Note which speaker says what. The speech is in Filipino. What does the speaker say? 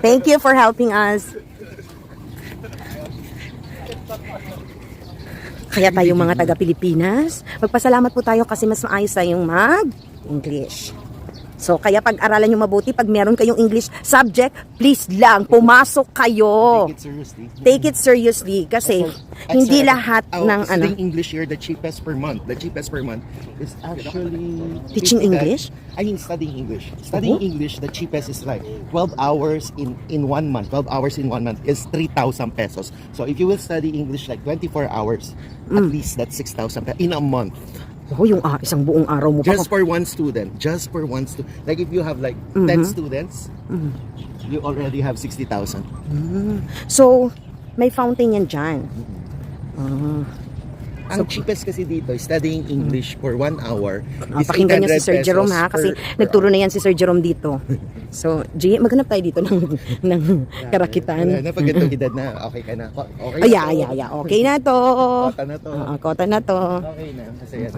Speaker 1: Thank you for helping us. Kaya tayong mga taga-Pilipinas, magpasalamat po tayo kasi mas maayos tayong mag-English. So, kaya pag-aralan nyo mabuti, pag meron kayong English subject, please lang, pumasok kayo.
Speaker 2: Take it seriously.
Speaker 1: Take it seriously kasi hindi lahat ng
Speaker 2: studying English here, the cheapest per month. The cheapest per month is actually
Speaker 1: Teaching English?
Speaker 2: I mean studying English. Studying English, the cheapest is like 12 hours in 1 month. 12 hours in 1 month is 3,000 pesos. So if you will study English like 24 hours, at least that's 6,000 pesos in a month.
Speaker 1: Oh, yung isang buong araw mo pa.
Speaker 2: Just for one student. Just for one student. Like if you have like 10 students, you already have 60,000.
Speaker 1: So, may fountain yan dyan.
Speaker 2: Ang cheapest kasi dito, studying English for 1 hour is
Speaker 1: Pakinggan niyo si Sir
Speaker 2: 800
Speaker 1: Jerome
Speaker 2: pesos
Speaker 1: ha, kasi
Speaker 2: per
Speaker 1: nagturo na yan si Sir Jerome dito. So, G, maghanap tayo dito ng karakitan.
Speaker 2: Wala na, pag itong edad na, okay ka na. Okay
Speaker 1: Ay,
Speaker 2: na to.
Speaker 1: okay na to.
Speaker 2: Kota na to.
Speaker 1: Kota na to.
Speaker 2: Okay na. Kasi yan.